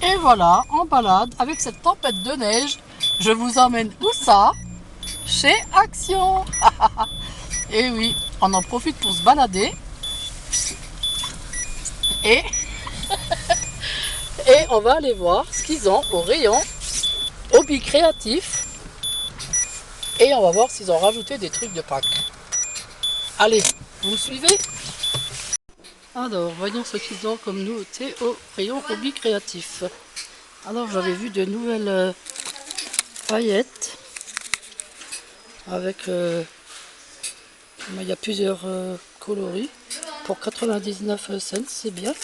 Et voilà, en balade, avec cette tempête de neige, je vous emmène où ça? Chez Action. Et oui, on en profite pour se balader et, et on va aller voir ce qu'ils ont au rayon hobby créatif et on va voir s'ils ont rajouté des trucs de Pâques. Allez, vous me suivez? Alors, voyons ce qu'ils ont comme nouveauté au rayon hobby créatif. Alors, j'avais vu de nouvelles paillettes avec... il y a plusieurs coloris pour 99 cents, c'est bien.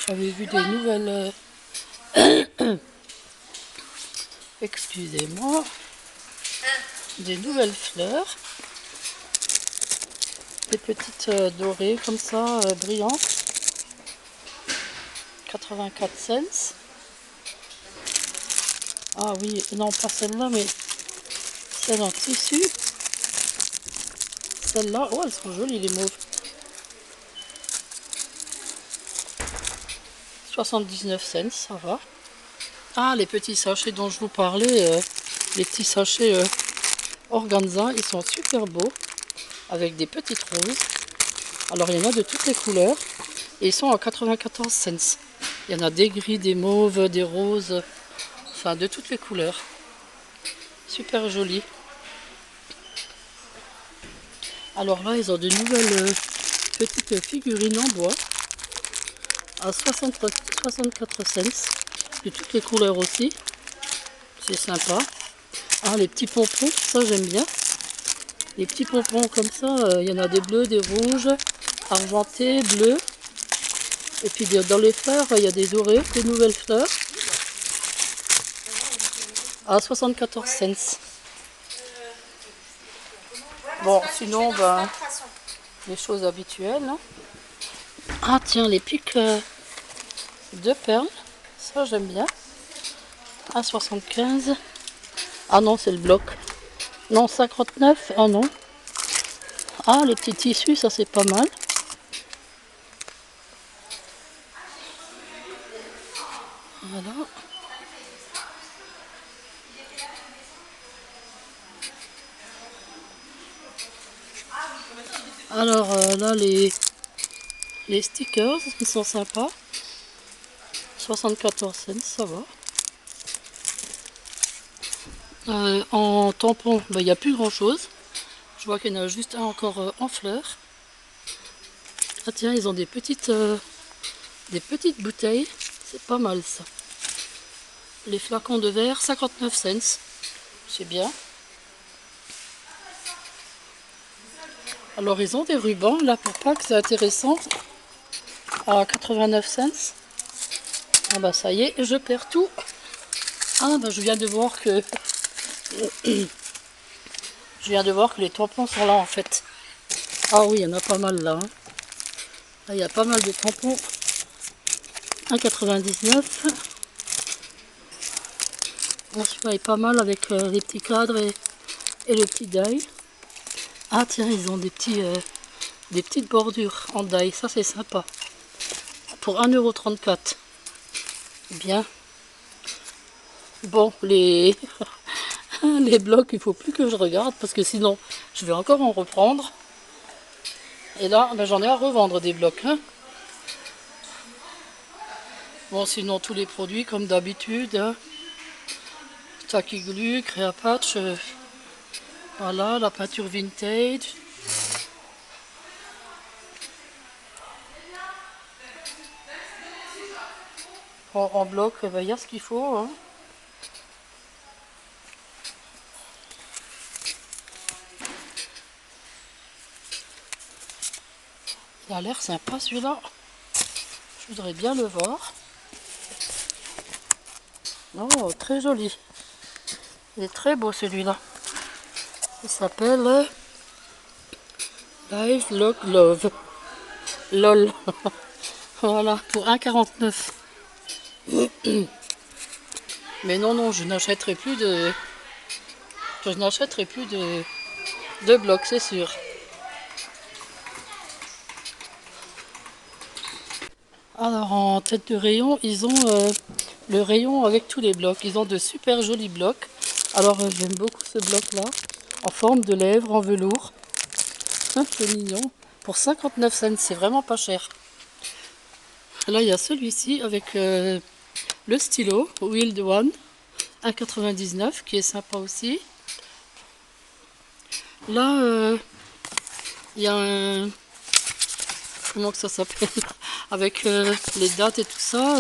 J'avais vu des nouvelles... excusez-moi. Des nouvelles fleurs. Des petites dorées comme ça, brillantes. 84 cents. Ah oui, non pas celle-là, mais celle en tissu. Celle-là, oh elles sont jolies les mauves. 79 cents, ça va. Ah, les petits sachets dont je vous parlais, les petits sachets organza, ils sont super beaux, avec des petites roses. Alors il y en a de toutes les couleurs, et ils sont à 94 cents. Il y en a des gris, des mauves, des roses, enfin de toutes les couleurs. Super joli. Alors là, ils ont de nouvelles petites figurines en bois à 64 cents, de toutes les couleurs aussi. C'est sympa. Ah, les petits pompons, ça j'aime bien. Les petits pompons comme ça, il y en a des bleus, des rouges, argentés, bleus. Et puis dans les fleurs, il y a des dorés, des nouvelles fleurs. À 74 cents. Bon, sinon, ben, les choses habituelles. Hein. Ah tiens, les pics de perles, ça j'aime bien. À 75. Ah non, c'est le bloc. Non, 59. Ah non. Ah, les petits tissus, ça c'est pas mal. Voilà. Alors là, les stickers, ils sont sympas. 74 cents, ça va. En tampon, ben, il n'y a plus grand chose. Je vois qu'il y en a juste un encore en fleurs. Ah tiens, ils ont des petites bouteilles. C'est pas mal ça. Les flacons de verre, 59 cents. C'est bien. Alors ils ont des rubans, là pour Pâques, c'est intéressant. À 89 cents. Ah bah ça y est, je perds tout. Ah bah je viens de voir que... je viens de voir que les tampons sont là en fait. Ah oui, il y en a pas mal là. Hein. Là, il y a pas mal de tampons. 1,99. Celui-là est pas mal avec les petits cadres et le petit die. Ah tiens, ils ont des petites bordures en die. Ça c'est sympa. Pour 1,34 €. Bien. Bon, les blocs, il faut plus que je regarde parce que sinon je vais encore en reprendre. Et là, ben, j'en ai à revendre des blocs. Hein. Bon, sinon tous les produits comme d'habitude. Hein. Tacky Glue, Créapatch, voilà, la peinture vintage. En bloc, il y a ce qu'il faut. Hein. Il a l'air sympa celui-là. Je voudrais bien le voir. Oh, très joli. Il est très beau celui-là. Il s'appelle Live Log Love. LOL. Voilà, pour 1,49 €. Mais non, non, je n'achèterai plus de... Je n'achèterai plus de blocs, c'est sûr. Alors en tête de rayon, ils ont le rayon avec tous les blocs. Ils ont de super jolis blocs. Alors j'aime beaucoup ce bloc là, en forme de lèvres, en velours. C'est mignon. Pour 59 cents, c'est vraiment pas cher. Là il y a celui-ci avec le stylo Wild One 1,99 qui est sympa aussi. Là il y a un... Comment que ça s'appelle? Avec les dates et tout ça.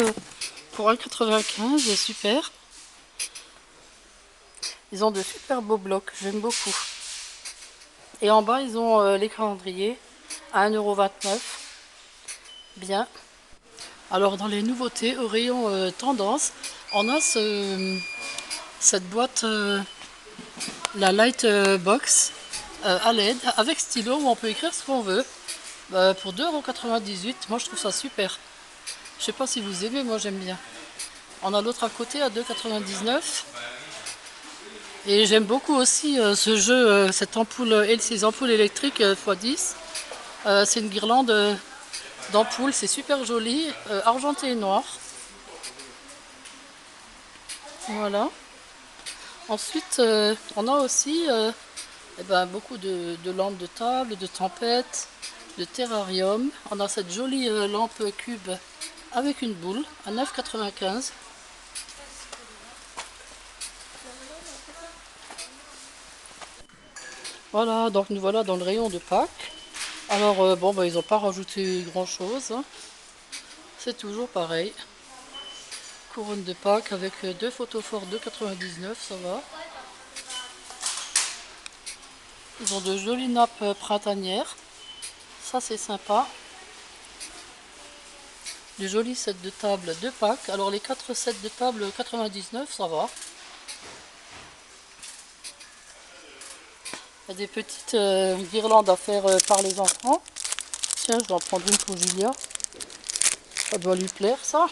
Pour 1,95, super. Ils ont de super beaux blocs, j'aime beaucoup. Et en bas, ils ont les calendriers à 1,29 €. Bien. Alors, dans les nouveautés, au rayon tendance, on a cette boîte, la Light Box à LED avec stylo où on peut écrire ce qu'on veut. Pour 2,98 €, moi je trouve ça super. Je sais pas si vous aimez, moi j'aime bien. On a l'autre à côté à 2,99 €. Et j'aime beaucoup aussi ce jeu, cette ampoule, ces ampoules électriques x10. C'est une guirlande d'ampoules, c'est super joli, argenté et noir. Voilà. Ensuite, on a aussi beaucoup de lampes de table, de tempête, de terrarium. On a cette jolie lampe cube avec une boule à 9,95 €. Voilà, donc nous voilà dans le rayon de Pâques. Alors ils n'ont pas rajouté grand chose, hein. C'est toujours pareil. Couronne de Pâques avec deux photos forts 2,99 €, ça va. Ils ont de jolies nappes printanières, ça c'est sympa. De jolis sets de table de Pâques. Alors les 4 sets de table 99, ça va. Il y a des petites guirlandes à faire par les enfants. Tiens, je vais en prendre une pour Julia. Ça doit lui plaire, ça.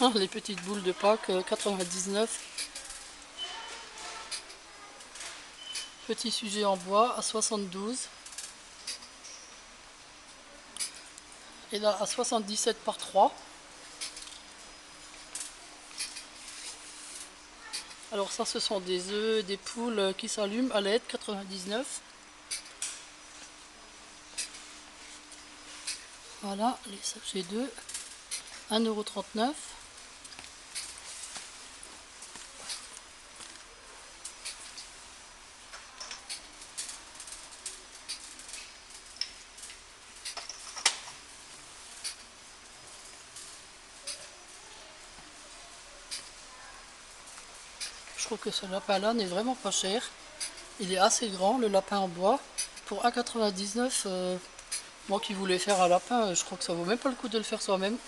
Ah, les petites boules de Pâques, 99. Petit sujet en bois à 72. Et là à 77 par 3. Alors ça, ce sont des œufs, des poules qui s'allument à LED, 99. Voilà, les sachets d'œufs, 1,39 €. Je trouve que ce lapin-là n'est vraiment pas cher. Il est assez grand, le lapin en bois. Pour 1,99 €, moi qui voulais faire un lapin, je crois que ça vaut même pas le coup de le faire soi-même.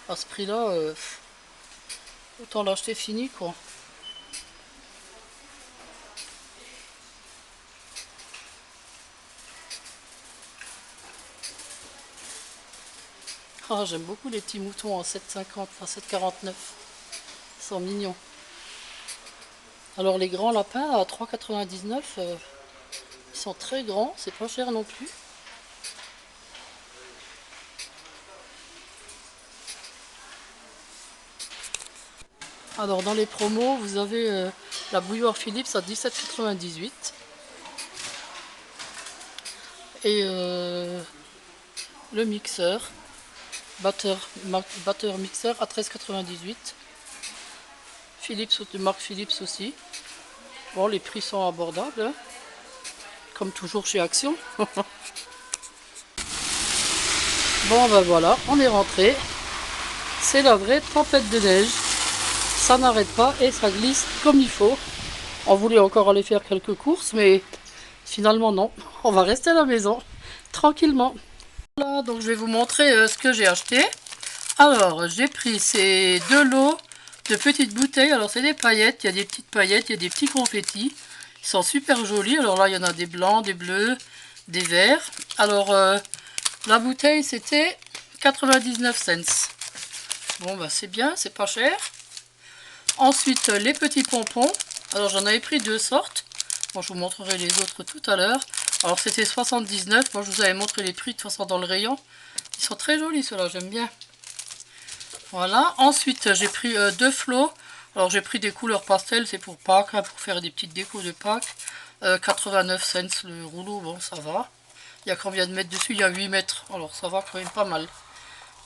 À ce prix-là, autant l'acheter fini, quoi. Ah, j'aime beaucoup les petits moutons en 7,50, enfin 7,49. Ils sont mignons. Alors les grands lapins à 3,99 €, ils sont très grands, c'est pas cher non plus. Alors dans les promos, vous avez la bouilloire Philips à 17,98 € et le mixeur, batteur mixeur à 13,98 €. Philips, de marque Philips aussi. Bon, les prix sont abordables, hein, comme toujours chez Action. Bon ben voilà, on est rentré. C'est la vraie tempête de neige. Ça n'arrête pas et ça glisse comme il faut. On voulait encore aller faire quelques courses, mais finalement non. On va rester à la maison, tranquillement. Voilà, donc je vais vous montrer ce que j'ai acheté. Alors, j'ai pris ces deux lots de petites bouteilles. Alors, c'est des paillettes. Il y a des petites paillettes, il y a des petits confettis. Ils sont super jolis. Alors là, il y en a des blancs, des bleus, des verts. Alors, la bouteille, c'était 99 cents. Bon bah c'est bien, c'est pas cher. Ensuite les petits pompons. Alors j'en avais pris deux sortes. Bon, je vous montrerai les autres tout à l'heure. Alors c'était 79. Moi je vous avais montré les prix de toute façon dans le rayon. Ils sont très jolis ceux-là, j'aime bien. Voilà. Ensuite j'ai pris deux flots. Alors j'ai pris des couleurs pastel, c'est pour Pâques, hein, pour faire des petites décos de Pâques. 89 cents le rouleau, bon ça va. Il y a combien de mètres dessus? Il y a 8 mètres. Alors ça va quand même pas mal.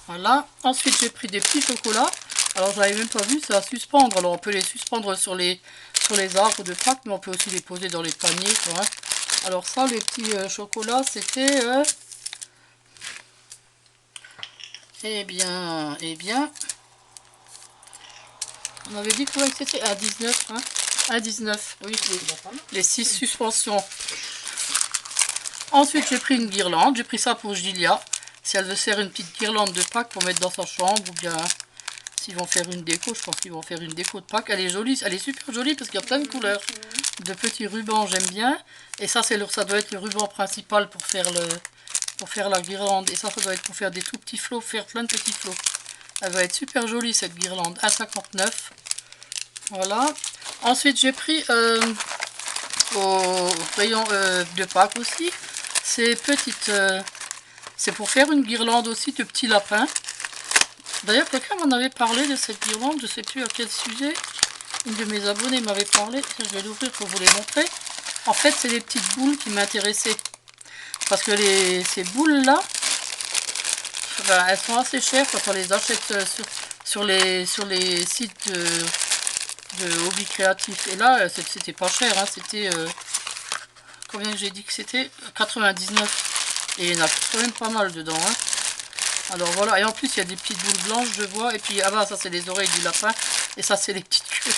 Voilà. Ensuite j'ai pris des petits chocolats. Alors je n'avais même pas vu, c'est à suspendre. Alors on peut les suspendre sur les arbres de Pâques, mais on peut aussi les poser dans les paniers, quoi, hein. Alors ça, les petits chocolats, c'était... eh bien... On avait dit combien c'était? À 19, hein? À 19, oui, les 6 suspensions. Ensuite j'ai pris une guirlande. J'ai pris ça pour Gilia. Si elle veut faire une petite guirlande de Pâques pour mettre dans sa chambre, ou bien... S'ils vont faire une déco, je pense qu'ils vont faire une déco de Pâques. Elle est jolie, elle est super jolie parce qu'il y a plein de couleurs. De petits rubans, j'aime bien. Et ça, ça doit être le ruban principal pour faire la guirlande. Et ça doit être pour faire des tout petits flots, faire plein de petits flots. Elle va être super jolie cette guirlande. 1,59. Voilà. Ensuite, j'ai pris au rayon de Pâques aussi. Ces petites... c'est pour faire une guirlande aussi de petits lapins. D'ailleurs, quelqu'un m'en avait parlé de cette guirlande, je ne sais plus à quel sujet. Une de mes abonnés m'avait parlé. Je vais l'ouvrir pour vous les montrer. En fait, c'est les petites boules qui m'intéressaient. Parce que ces boules-là, ben, elles sont assez chères quand on les achète sur les sites de hobby créatif. Et là, c'était pas cher, hein. C'était... combien j'ai dit que c'était? 99. Et il y en a quand même pas mal dedans, hein. Alors voilà, et en plus il y a des petites boules blanches, je vois, et puis ah bah ça c'est les oreilles du lapin, et ça c'est les petites queues.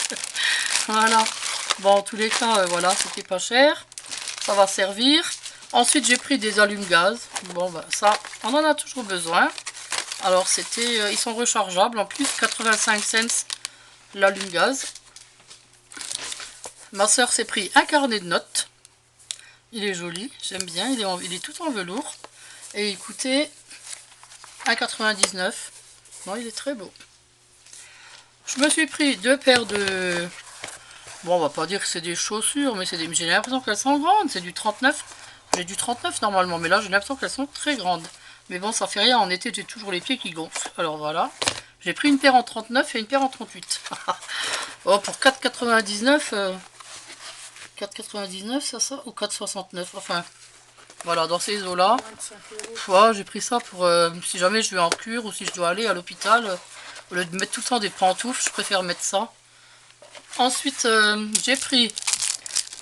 Voilà, bon en tous les cas, voilà, c'était pas cher, ça va servir. Ensuite j'ai pris des allumes-gaz, bon bah ça, on en a toujours besoin. Alors c'était, ils sont rechargeables, en plus 85 cents l'allume-gaz. Ma soeur s'est pris un carnet de notes, il est joli, j'aime bien, il est tout en velours, et il coûtait... 1,99. Non, il est très beau. Je me suis pris deux paires de... Bon, on va pas dire que c'est des chaussures, mais j'ai l'impression qu'elles sont grandes. C'est du 39. J'ai du 39 normalement, mais là j'ai l'impression qu'elles sont très grandes. Mais bon, ça fait rien. En été, j'ai toujours les pieds qui gonflent. Alors voilà. J'ai pris une paire en 39 et une paire en 38. Oh, pour 4,99... 4,99 ça ou 4,69. Enfin... Voilà, dans ces eaux-là, j'ai pris ça pour si jamais je vais en cure ou si je dois aller à l'hôpital. Au lieu de mettre tout le temps des pantoufles, je préfère mettre ça. Ensuite, j'ai pris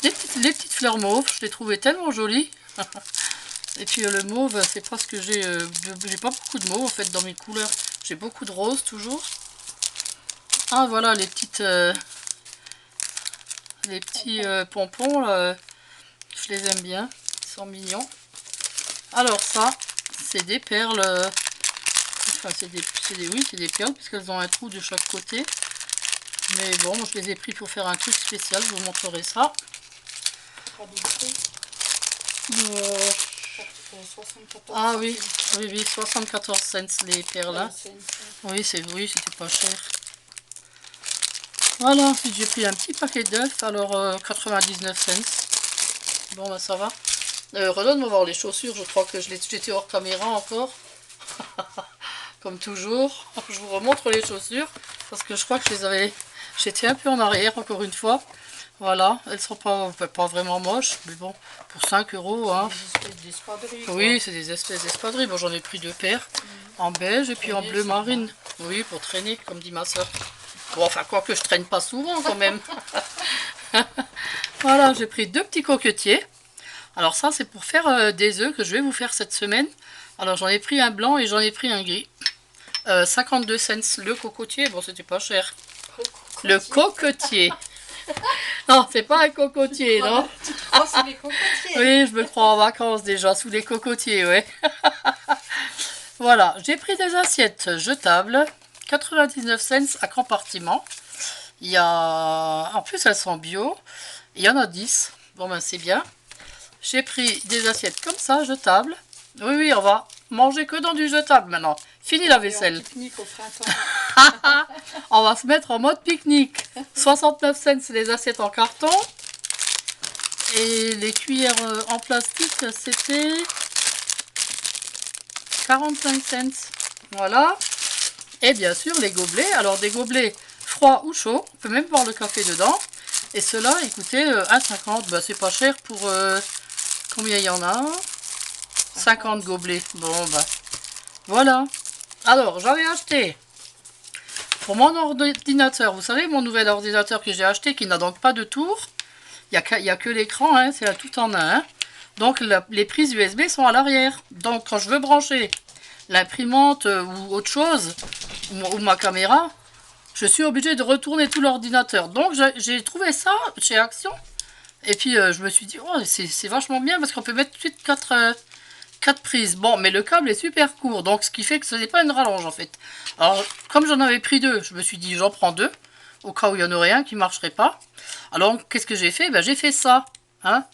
les petites fleurs mauves. Je les trouvais tellement jolies. Et puis le mauve, c'est pas ce que j'ai. J'ai pas beaucoup de mauve en fait dans mes couleurs. J'ai beaucoup de rose toujours. Ah voilà, les petits pompons, là, je les aime bien. Mignons. Alors ça, c'est des perles. Enfin, c'est des perles puisqu'elles ont un trou de chaque côté. Mais bon, je les ai pris pour faire un truc spécial. Je vous montrerai ça. Ah oui, oui, 74 cents les perles. Hein. Oui, c'était pas cher. Voilà, ensuite j'ai pris un petit paquet d'œufs. Alors 99 cents. Bon, bah ça va. Redonne-moi voir les chaussures, je crois que j'étais hors caméra encore. Comme toujours. Je vous remontre les chaussures parce que je crois que j'étais un peu en arrière encore une fois. Voilà, elles sont pas vraiment moches, mais bon, pour 5 €. Hein. Des espèces d'espadrilles. Oui, c'est des espèces d'espadrilles. Bon, j'en ai pris deux paires, en beige et puis en bleu marine. Oui, pour traîner, comme dit ma soeur. Bon, enfin, quoi que je traîne pas souvent quand même. Voilà, j'ai pris deux petits coquetiers. Alors ça, c'est pour faire des œufs que je vais vous faire cette semaine. Alors j'en ai pris un blanc et j'en ai pris un gris. 52 cents le cocotier. Bon, c'était pas cher. Le cocotier. Non, c'est pas un cocotier, non. Tu te crois sous les cocotiers? Oui, je me crois en vacances déjà, sous les cocotiers, ouais. Voilà, j'ai pris des assiettes jetables. 99 cents à compartiment. Il y a... En plus, elles sont bio. Il y en a 10. Bon, ben c'est bien. J'ai pris des assiettes comme ça, jetables. Oui, on va manger que dans du jetable maintenant. Fini la vaisselle. Pique-nique au printemps. On va se mettre en mode pique-nique. 69 cents, c'est les assiettes en carton. Et les cuillères en plastique, c'était 45 cents. Voilà. Et bien sûr, les gobelets. Alors, des gobelets froids ou chauds. On peut même boire le café dedans. Et ceux-là, écoutez, 1,50. Bah, c'est pas cher pour... combien il y en a? 50 gobelets. Bon, bah, voilà. Alors, j'avais acheté pour mon ordinateur. Vous savez, mon nouvel ordinateur que j'ai acheté, qui n'a donc pas de tour. Il n'y a que l'écran, hein, c'est là tout en un. Hein. Donc, les prises USB sont à l'arrière. Donc, quand je veux brancher l'imprimante ou autre chose, ou ma caméra, je suis obligée de retourner tout l'ordinateur. Donc, j'ai trouvé ça chez Action. Et puis, je me suis dit, oh, c'est vachement bien parce qu'on peut mettre tout de suite 4 prises. Bon, mais le câble est super court. Donc, ce qui fait que ce n'est pas une rallonge, en fait. Alors, comme j'en avais pris 2, je me suis dit, j'en prends 2. Au cas où il y en aurait un qui ne marcherait pas. Alors, qu'est-ce que j'ai fait? Ben, j'ai fait ça. Hein?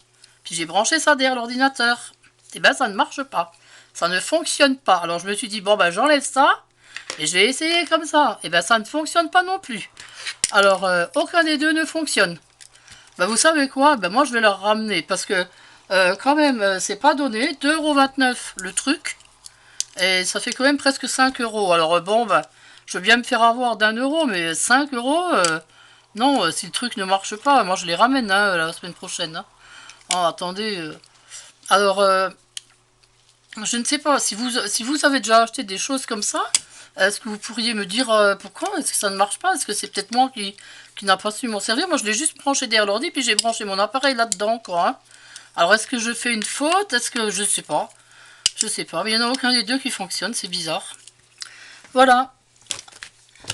Puis, j'ai branché ça derrière l'ordinateur. Et ben, ça ne marche pas. Ça ne fonctionne pas. Alors, je me suis dit, bon, ben, j'enlève ça. Et je vais essayer comme ça. Et ben, ça ne fonctionne pas non plus. Alors, aucun des deux ne fonctionne. Ben, vous savez quoi? Ben, moi, je vais leur ramener. Parce que, quand même, c'est pas donné. 2,29 € le truc. Et ça fait quand même presque 5 €. Alors, bon, ben, je veux bien me faire avoir d'1 €. Mais 5 €, non, si le truc ne marche pas, moi, je les ramène hein, la semaine prochaine. Hein. Oh, attendez. Alors, je ne sais pas. Si vous avez déjà acheté des choses comme ça, est-ce que vous pourriez me dire pourquoi? Est-ce que ça ne marche pas? Est-ce que c'est peut-être moi qui n'a pas su m'en servir? Moi, je l'ai juste branché derrière l'ordi, puis j'ai branché mon appareil là-dedans, quoi. Hein. Alors, est-ce que je fais une faute? Est-ce que... Je sais pas. Je sais pas. Mais il n'y en a aucun des deux qui fonctionne. C'est bizarre. Voilà.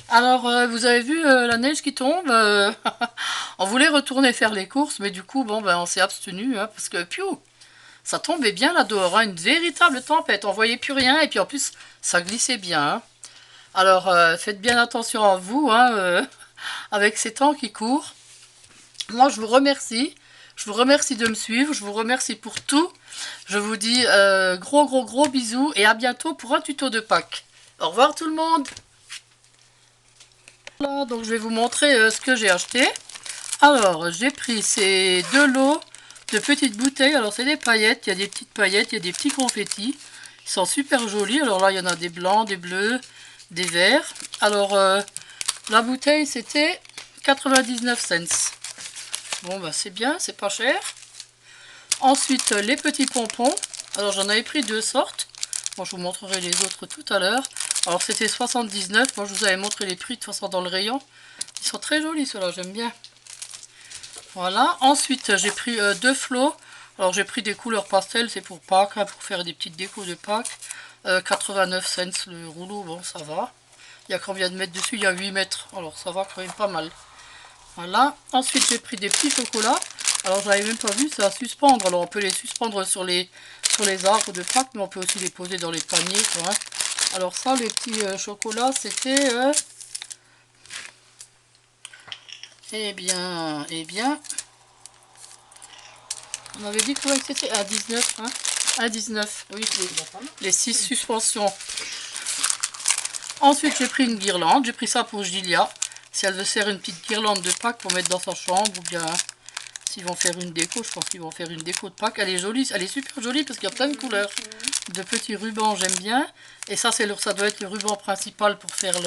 Alors, vous avez vu la neige qui tombe on voulait retourner faire les courses, mais du coup, bon, ben, on s'est abstenu, hein, parce que, piou, ça tombait bien là dehors, hein, une véritable tempête, on voyait plus rien, et puis en plus, ça glissait bien. Hein. Alors, faites bien attention à vous, hein, avec ces temps qui courent. Moi, je vous remercie de me suivre, je vous remercie pour tout. Je vous dis gros bisous, et à bientôt pour un tuto de Pâques. Au revoir tout le monde. Voilà, donc je vais vous montrer ce que j'ai acheté. Alors, j'ai pris ces 2 lots de petites bouteilles. Alors, c'est des paillettes. Il y a des petites paillettes, il y a des petits confettis. Ils sont super jolis. Alors là, il y en a des blancs, des bleus, des verts. Alors, la bouteille, c'était 99 cents. Bon, bah c'est bien, c'est pas cher. Ensuite, les petits pompons. Alors, j'en avais pris 2 sortes. Bon, je vous montrerai les autres tout à l'heure. Alors, c'était 79. Moi, je vous avais montré les prix de toute façon dans le rayon. Ils sont très jolis, ceux-là, j'aime bien. Voilà. Ensuite, j'ai pris 2 flots. Alors, j'ai pris des couleurs pastel. C'est pour Pâques, hein, pour faire des petites décos de Pâques. 89 cents le rouleau. Bon, ça va. Il y a combien de mètres dessus? Il y a 8 mètres. Alors, ça va quand même pas mal. Voilà. Ensuite, j'ai pris des petits chocolats. Alors, je n'avais même pas vu, c'est à suspendre. Alors, on peut les suspendre sur les arbres de Pâques, mais on peut aussi les poser dans les paniers, quoi. Hein. Alors, ça, les petits chocolats, c'était... Eh bien... On avait dit combien c'était? À 19, hein? À 19, oui, les 6 suspensions. Ensuite, j'ai pris une guirlande. J'ai pris ça pour Gilia. Si elle veut faire une petite guirlande de Pâques pour mettre dans sa chambre, ou bien s'ils vont faire une déco, je pense qu'ils vont faire une déco de Pâques. Elle est jolie, elle est super jolie parce qu'il y a plein de couleurs. De petits rubans, j'aime bien. Et ça, ça doit être le ruban principal pour faire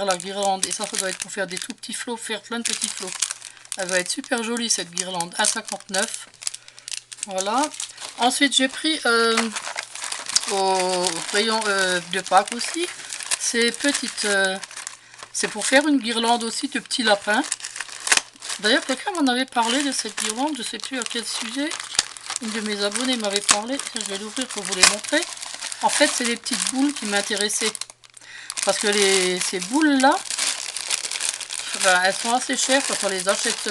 la guirlande. Et ça doit être pour faire des tout petits flots, faire plein de petits flots. Elle va être super jolie cette guirlande. 1,59 €. Voilà. Ensuite, j'ai pris au rayon de Pâques aussi. Ces petites... c'est pour faire une guirlande aussi de petits lapins. D'ailleurs, quelqu'un m'en avait parlé de cette guirlande. Je ne sais plus à quel sujet. Une de mes abonnés m'avait parlé. Je vais l'ouvrir pour vous les montrer. En fait, c'est les petites boules qui m'intéressaient. Parce que ces boules-là, ben, elles sont assez chères quand on les achète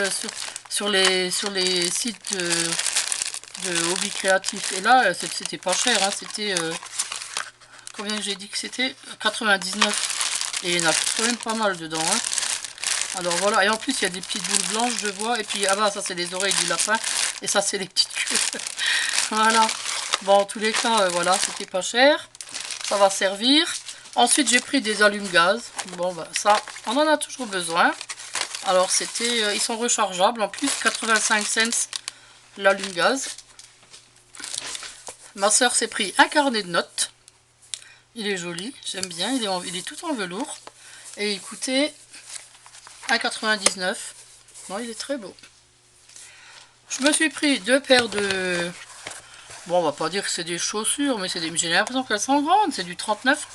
sur les sites de hobby créatif. Et là, c'était pas cher. Hein, c'était... combien j'ai dit que c'était? 99. Et il y en a quand même pas mal dedans. Hein. Alors voilà. Et en plus, il y a des petites boules blanches, je vois. Et puis, ah bah, ça, c'est les oreilles du lapin. Et ça, c'est les petites queues. Voilà. Bon, en tous les cas, voilà, c'était pas cher. Ça va servir. Ensuite, j'ai pris des allumes-gaz. Bon, bah, ça, on en a toujours besoin. Alors, c'était, ils sont rechargeables. En plus, 85 cents l'allume-gaz. Ma soeur s'est pris un carnet de notes. Il est joli, j'aime bien. Il est tout en velours. Et il coûtait 1,99 €. Non, il est très beau. Je me suis pris 2 paires de... Bon, on va pas dire que c'est des chaussures, mais j'ai l'impression qu'elles sont grandes. C'est du 39.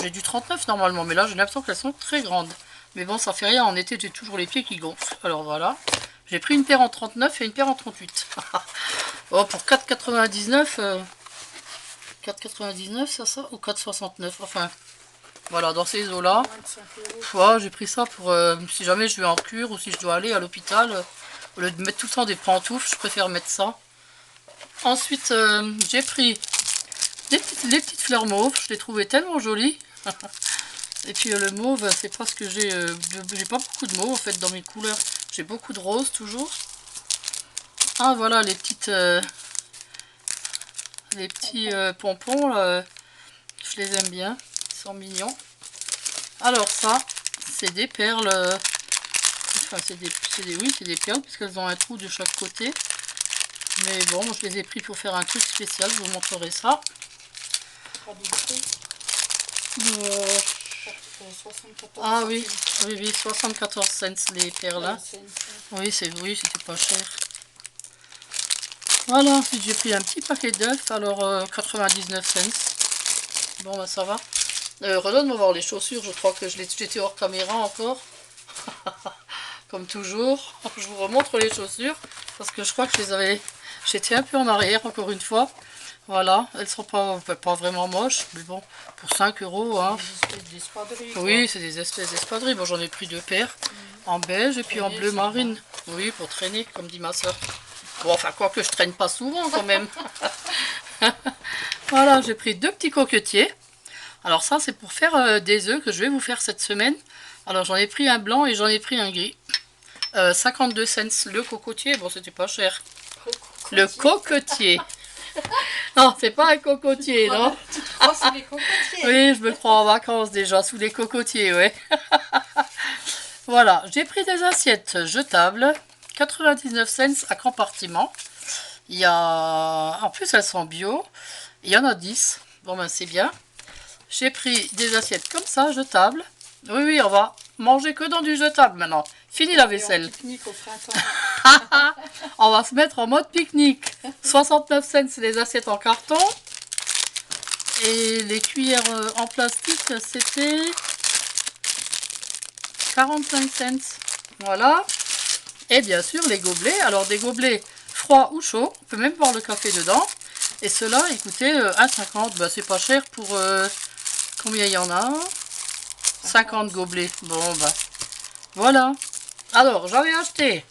J'ai du 39 normalement, mais là j'ai l'impression qu'elles sont très grandes. Mais bon, ça fait rien, en été j'ai toujours les pieds qui gonflent. Alors voilà, j'ai pris une paire en 39 et une paire en 38. Oh, pour 4,99, 4,99 ça ou 4,69, enfin voilà, dans ces eaux-là. Ouais, j'ai pris ça pour si jamais je vais en cure ou si je dois aller à l'hôpital. Au lieu de mettre tout le temps des pantoufles, je préfère mettre ça. Ensuite, j'ai pris les petites fleurs mauves, je les trouvais tellement jolies. Et puis le mauve, c'est pas ce que j'ai pas beaucoup de mauve en fait dans mes couleurs. J'ai beaucoup de rose toujours. Ah voilà les petites les petits pompons là, je les aime bien, ils sont mignons. Alors ça, c'est des perles, enfin c'est des perles puisqu'elles ont un trou de chaque côté. Mais bon, je les ai pris pour faire un truc spécial, je vous montrerai ça. Ah oui, oui, 74 cents les perles là. Oui, c'était pas cher. Voilà, ensuite j'ai pris un petit paquet d'œufs, alors 99 cents. Bon, bah ça va. Redonne-moi voir les chaussures, je crois que j'étais hors caméra encore. Comme toujours, je vous remontre les chaussures parce que je crois que j'étais un peu en arrière encore une fois. Voilà, elles sont pas vraiment moches, mais bon, pour 5 €. Hein. Des espèces d'espadrilles. Oui, c'est des espèces d'espadrilles. Bon, j'en ai pris 2 paires, en beige et puis en bleu marine. Oui, pour traîner, comme dit ma soeur. Bon, enfin, quoi que je traîne pas souvent quand même. Voilà, j'ai pris 2 petits coquetiers. Alors ça, c'est pour faire des œufs que je vais vous faire cette semaine. Alors j'en ai pris un blanc et j'en ai pris un gris. 52 cents le cocotier. Bon, c'était pas cher. Le cocotier. Non, c'est pas un cocotier, non. Tu te crois sous les cocotiers. Oui, je me crois en vacances déjà, sous les cocotiers, ouais. Voilà, j'ai pris des assiettes jetables. 99 cents à compartiment. Il y a... En plus, elles sont bio. Il y en a 10. Bon, ben, c'est bien. J'ai pris des assiettes comme ça, jetables. Oui, oui, on va manger que dans du jetable maintenant. Fini la vaisselle. Pique-nique au printemps. On va se mettre en mode pique-nique. 69 cents les assiettes en carton. Et les cuillères en plastique, c'était 45 cents. Voilà. Et bien sûr, les gobelets. Alors, des gobelets froids ou chauds. On peut même boire le café dedans. Et ceux-là, écoutez, 1,50. Bah, c'est pas cher pour... combien il y en a? 50 gobelets. Bon, bah, voilà. Alors, j'avais acheté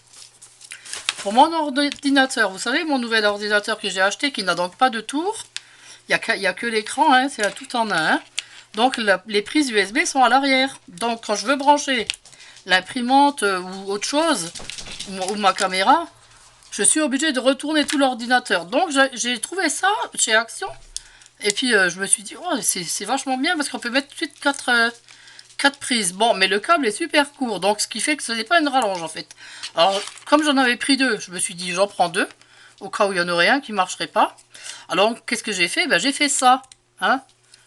pour mon ordinateur, vous savez, mon nouvel ordinateur que j'ai acheté, qui n'a donc pas de tour. Il n'y a que l'écran, hein, c'est là tout en un. Hein. Donc, les prises USB sont à l'arrière. Donc, quand je veux brancher l'imprimante ou autre chose, ou ma caméra, je suis obligée de retourner tout l'ordinateur. Donc, j'ai trouvé ça chez Action. Et puis, je me suis dit, oh, c'est vachement bien parce qu'on peut mettre tout de suite 4 prises. Bon, mais le câble est super court, donc ce qui fait que ce n'est pas une rallonge en fait. Alors, comme j'en avais pris 2, je me suis dit j'en prends 2, au cas où il y en aurait un qui ne marcherait pas. Alors, qu'est-ce que j'ai fait? Ben, j'ai fait ça, hein.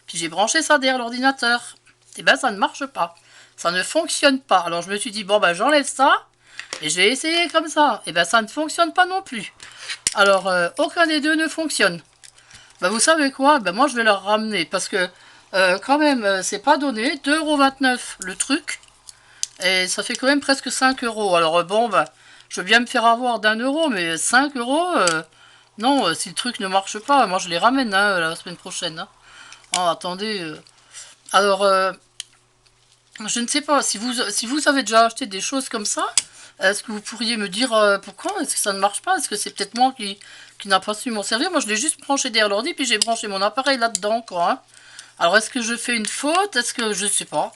Puis j'ai branché ça derrière l'ordinateur. Et ben, ça ne marche pas. Ça ne fonctionne pas. Alors, je me suis dit, bon, ben, j'enlève ça, et je vais essayer comme ça. Et ben, ça ne fonctionne pas non plus. Alors, aucun des deux ne fonctionne. Ben, vous savez quoi? Ben, moi, je vais leur ramener, parce que quand même, c'est pas donné. 2,29 € le truc. Et ça fait quand même presque 5 €. Alors bon, bah, je veux bien me faire avoir d'1 €, mais 5 €, non, si le truc ne marche pas, moi je les ramène hein, la semaine prochaine. Hein. Oh, attendez. Alors, je ne sais pas, si vous avez déjà acheté des choses comme ça, est-ce que vous pourriez me dire pourquoi? Est-ce que ça ne marche pas? Est-ce que c'est peut-être moi qui n'a pas su m'en servir? Moi, je l'ai juste branché derrière l'ordi, puis j'ai branché mon appareil là-dedans, quoi. Hein. Alors, est-ce que je fais une faute? Est-ce que... Je sais pas.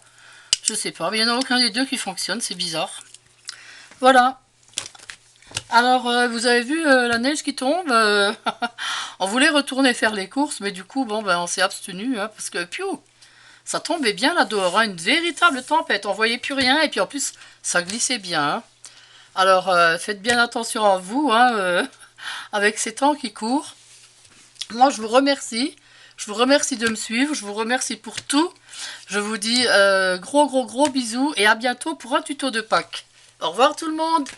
Je sais pas. Mais il n'y en a aucun des deux qui fonctionne. C'est bizarre. Voilà. Alors, vous avez vu la neige qui tombe. On voulait retourner faire les courses. Mais du coup, bon, ben, on s'est abstenu. Hein, parce que, piou, Ça tombait bien là dehors, hein, une véritable tempête. On voyait plus rien et puis en plus, ça glissait bien. Hein. Alors, faites bien attention à vous, hein, avec ces temps qui courent. Moi, je vous remercie. Je vous remercie de me suivre. Je vous remercie pour tout. Je vous dis gros bisous et à bientôt pour un tuto de Pâques. Au revoir tout le monde!